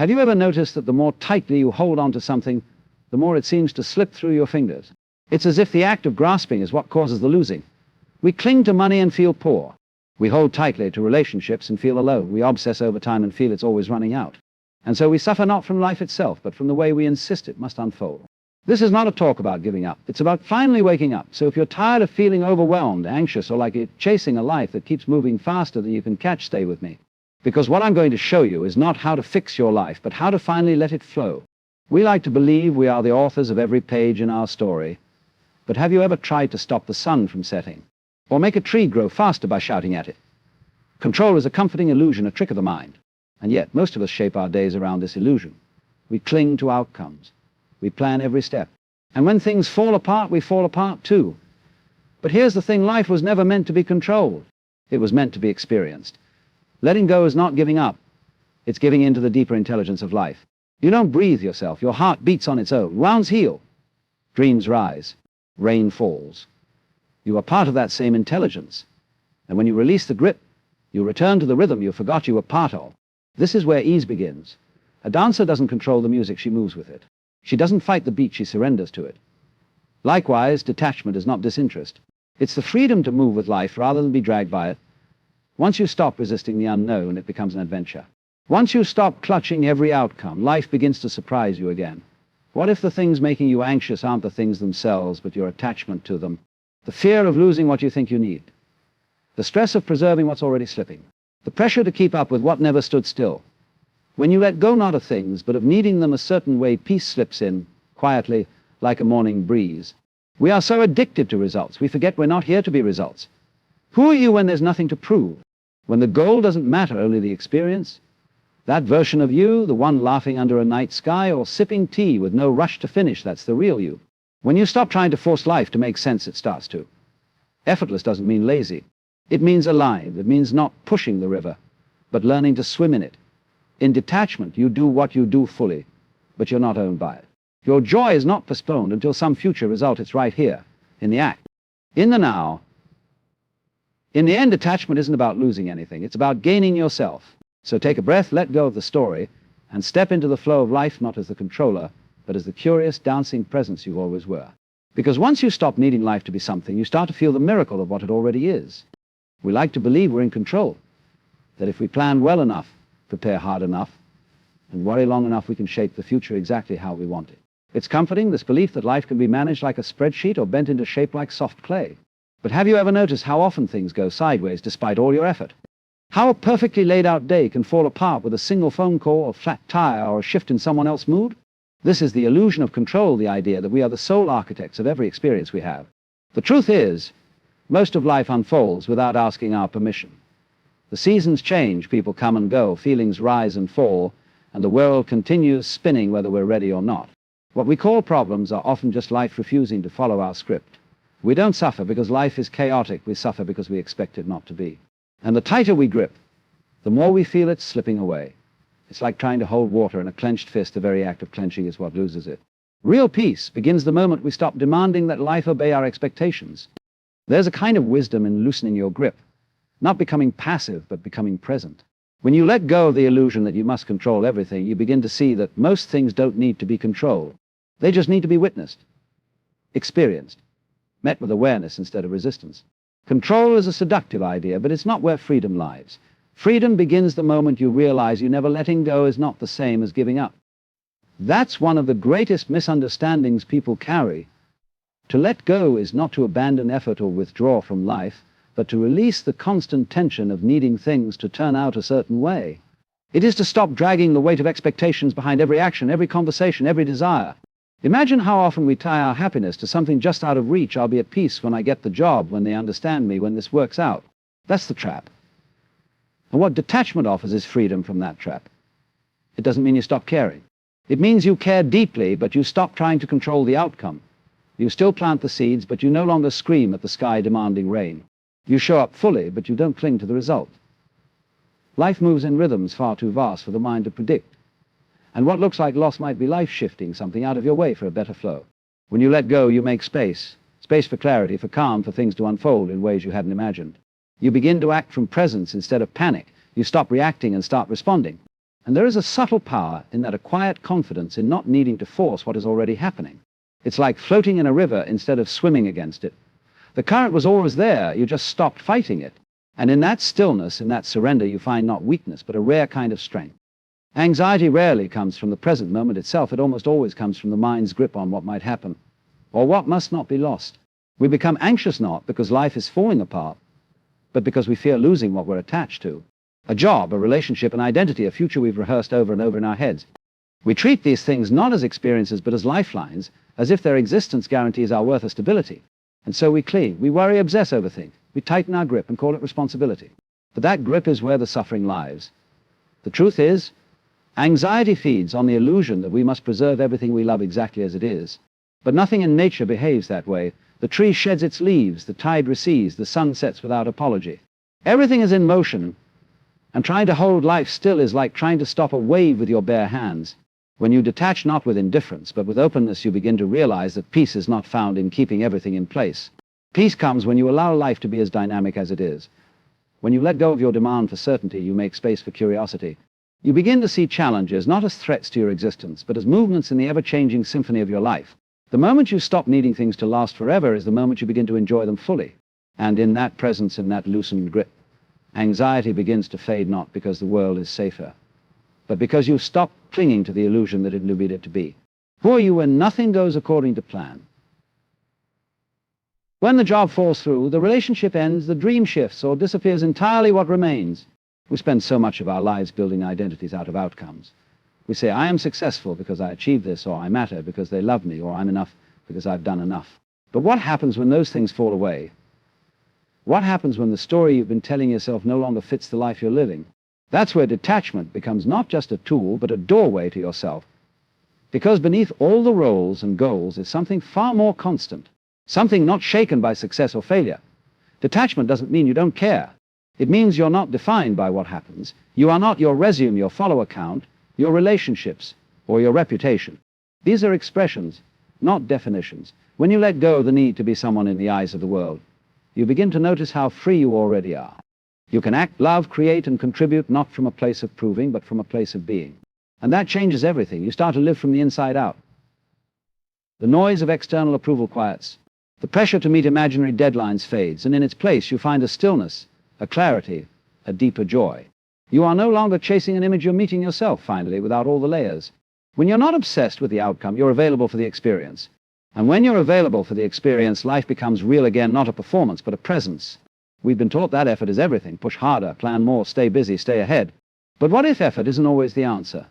Have you ever noticed that the more tightly you hold on to something, the more it seems to slip through your fingers? It's as if the act of grasping is what causes the losing. We cling to money and feel poor. We hold tightly to relationships and feel alone. We obsess over time and feel it's always running out. And so we suffer not from life itself, but from the way we insist it must unfold. This is not a talk about giving up. It's about finally waking up. So if you're tired of feeling overwhelmed, anxious, or like you're chasing a life that keeps moving faster than you can catch, stay with me. Because what I'm going to show you is not how to fix your life, but how to finally let it flow. We like to believe we are the authors of every page in our story. But have you ever tried to stop the sun from setting? Or make a tree grow faster by shouting at it? Control is a comforting illusion, a trick of the mind. And yet, most of us shape our days around this illusion. We cling to outcomes. We plan every step. And when things fall apart, we fall apart too. But here's the thing, life was never meant to be controlled. It was meant to be experienced. Letting go is not giving up. It's giving in to the deeper intelligence of life. You don't breathe yourself. Your heart beats on its own. Wounds heal. Dreams rise. Rain falls. You are part of that same intelligence. And when you release the grip, you return to the rhythm you forgot you were part of. This is where ease begins. A dancer doesn't control the music, she moves with it. She doesn't fight the beat, she surrenders to it. Likewise, detachment is not disinterest. It's the freedom to move with life rather than be dragged by it. Once you stop resisting the unknown, it becomes an adventure. Once you stop clutching every outcome, life begins to surprise you again. What if the things making you anxious aren't the things themselves, but your attachment to them? The fear of losing what you think you need. The stress of preserving what's already slipping. The pressure to keep up with what never stood still. When you let go not of things, but of needing them a certain way, peace slips in, quietly, like a morning breeze. We are so addicted to results, we forget we're not here to be results. Who are you when there's nothing to prove? When the goal doesn't matter, only the experience? That version of you, the one laughing under a night sky or sipping tea with no rush to finish, that's the real you. When you stop trying to force life to make sense, it starts to. Effortless doesn't mean lazy. It means alive. It means not pushing the river, but learning to swim in it. In detachment, you do what you do fully, but you're not owned by it. Your joy is not postponed until some future result. It's right here, in the act, in the now. In the end, detachment isn't about losing anything. It's about gaining yourself. So take a breath, let go of the story, and step into the flow of life not as the controller, but as the curious, dancing presence you always were. Because once you stop needing life to be something, you start to feel the miracle of what it already is. We like to believe we're in control, that if we plan well enough, prepare hard enough, and worry long enough, we can shape the future exactly how we want it. It's comforting, this belief that life can be managed like a spreadsheet or bent into shape like soft clay. But have you ever noticed how often things go sideways despite all your effort? How a perfectly laid out day can fall apart with a single phone call, a flat tire, or a shift in someone else's mood? This is the illusion of control, the idea that we are the sole architects of every experience we have. The truth is, most of life unfolds without asking our permission. The seasons change, people come and go, feelings rise and fall, and the world continues spinning whether we're ready or not. What we call problems are often just life refusing to follow our script. We don't suffer because life is chaotic, we suffer because we expect it not to be. And the tighter we grip, the more we feel it slipping away. It's like trying to hold water in a clenched fist. The very act of clenching is what loses it. Real peace begins the moment we stop demanding that life obey our expectations. There's a kind of wisdom in loosening your grip, not becoming passive, but becoming present. When you let go of the illusion that you must control everything, you begin to see that most things don't need to be controlled. They just need to be witnessed, experienced, met with awareness instead of resistance. Control is a seductive idea, but it's not where freedom lies. Freedom begins the moment you realize letting go is not the same as giving up. That's one of the greatest misunderstandings people carry. To let go is not to abandon effort or withdraw from life, but to release the constant tension of needing things to turn out a certain way. It is to stop dragging the weight of expectations behind every action, every conversation, every desire. Imagine how often we tie our happiness to something just out of reach. I'll be at peace when I get the job, when they understand me, when this works out. That's the trap. And what detachment offers is freedom from that trap. It doesn't mean you stop caring. It means you care deeply, but you stop trying to control the outcome. You still plant the seeds, but you no longer scream at the sky demanding rain. You show up fully, but you don't cling to the result. Life moves in rhythms far too vast for the mind to predict. And what looks like loss might be life-shifting, something out of your way for a better flow. When you let go, you make space. Space for clarity, for calm, for things to unfold in ways you hadn't imagined. You begin to act from presence instead of panic. You stop reacting and start responding. And there is a subtle power in that, a quiet confidence in not needing to force what is already happening. It's like floating in a river instead of swimming against it. The current was always there, you just stopped fighting it. And in that stillness, in that surrender, you find not weakness, but a rare kind of strength. Anxiety rarely comes from the present moment itself. It almost always comes from the mind's grip on what might happen, or what must not be lost. We become anxious not because life is falling apart, but because we fear losing what we're attached to. A job, a relationship, an identity, a future we've rehearsed over and over in our heads. We treat these things not as experiences, but as lifelines, as if their existence guarantees our worth or stability. And so we cling, we worry, obsess over things. We tighten our grip and call it responsibility. But that grip is where the suffering lies. The truth is, anxiety feeds on the illusion that we must preserve everything we love exactly as it is. But nothing in nature behaves that way. The tree sheds its leaves, the tide recedes, the sun sets without apology. Everything is in motion, and trying to hold life still is like trying to stop a wave with your bare hands. When you detach not with indifference, but with openness, you begin to realize that peace is not found in keeping everything in place. Peace comes when you allow life to be as dynamic as it is. When you let go of your demand for certainty, you make space for curiosity. You begin to see challenges not as threats to your existence, but as movements in the ever-changing symphony of your life. The moment you stop needing things to last forever is the moment you begin to enjoy them fully. And in that presence, in that loosened grip, anxiety begins to fade, not because the world is safer, but because you stop clinging to the illusion that it will lead it to be. Who are you when nothing goes according to plan? When the job falls through, the relationship ends, the dream shifts, or disappears entirely. What remains? We spend so much of our lives building identities out of outcomes. We say, I am successful because I achieved this, or I matter because they love me, or I'm enough because I've done enough. But what happens when those things fall away? What happens when the story you've been telling yourself no longer fits the life you're living? That's where detachment becomes not just a tool, but a doorway to yourself. Because beneath all the roles and goals is something far more constant, something not shaken by success or failure. Detachment doesn't mean you don't care. It means you're not defined by what happens. You are not your resume, your follow account, your relationships, or your reputation. These are expressions, not definitions. When you let go of the need to be someone in the eyes of the world, you begin to notice how free you already are. You can act, love, create, and contribute not from a place of proving, but from a place of being. And that changes everything. You start to live from the inside out. The noise of external approval quiets. The pressure to meet imaginary deadlines fades, and in its place you find a stillness, a clarity, a deeper joy. You are no longer chasing an image, you're meeting yourself, finally, without all the layers. When you're not obsessed with the outcome, you're available for the experience. And when you're available for the experience, life becomes real again, not a performance, but a presence. We've been taught that effort is everything. Push harder, plan more, stay busy, stay ahead. But what if effort isn't always the answer?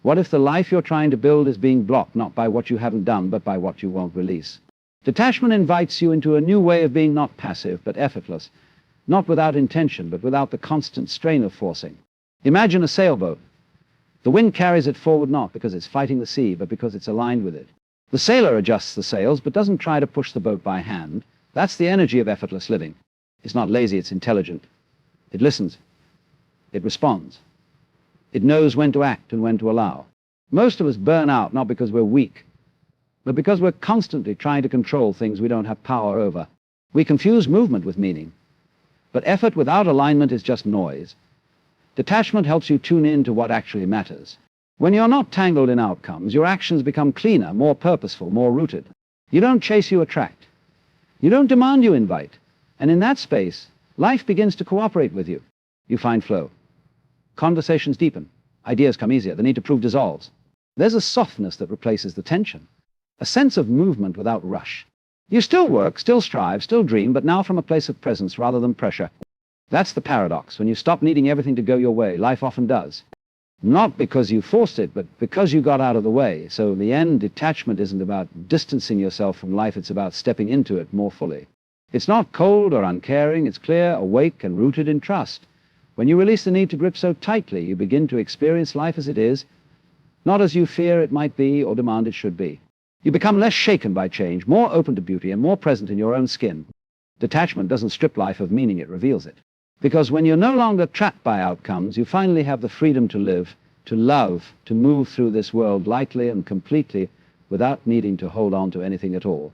What if the life you're trying to build is being blocked not by what you haven't done, but by what you won't release? Detachment invites you into a new way of being, not passive, but effortless. Not without intention, but without the constant strain of forcing. Imagine a sailboat. The wind carries it forward not because it's fighting the sea, but because it's aligned with it. The sailor adjusts the sails, but doesn't try to push the boat by hand. That's the energy of effortless living. It's not lazy, it's intelligent. It listens. It responds. It knows when to act and when to allow. Most of us burn out not because we're weak, but because we're constantly trying to control things we don't have power over. We confuse movement with meaning. But effort without alignment is just noise. Detachment helps you tune in to what actually matters. When you're not tangled in outcomes, your actions become cleaner, more purposeful, more rooted. You don't chase, you attract. You don't demand, you invite. And in that space, life begins to cooperate with you. You find flow. Conversations deepen. Ideas come easier. The need to prove dissolves. There's a softness that replaces the tension. A sense of movement without rush. You still work, still strive, still dream, but now from a place of presence rather than pressure. That's the paradox. When you stop needing everything to go your way, life often does. Not because you forced it, but because you got out of the way. So in the end, detachment isn't about distancing yourself from life. It's about stepping into it more fully. It's not cold or uncaring. It's clear, awake, and rooted in trust. When you release the need to grip so tightly, you begin to experience life as it is, not as you fear it might be or demand it should be. You become less shaken by change, more open to beauty, and more present in your own skin. Detachment doesn't strip life of meaning, it reveals it. Because when you're no longer trapped by outcomes, you finally have the freedom to live, to love, to move through this world lightly and completely without needing to hold on to anything at all.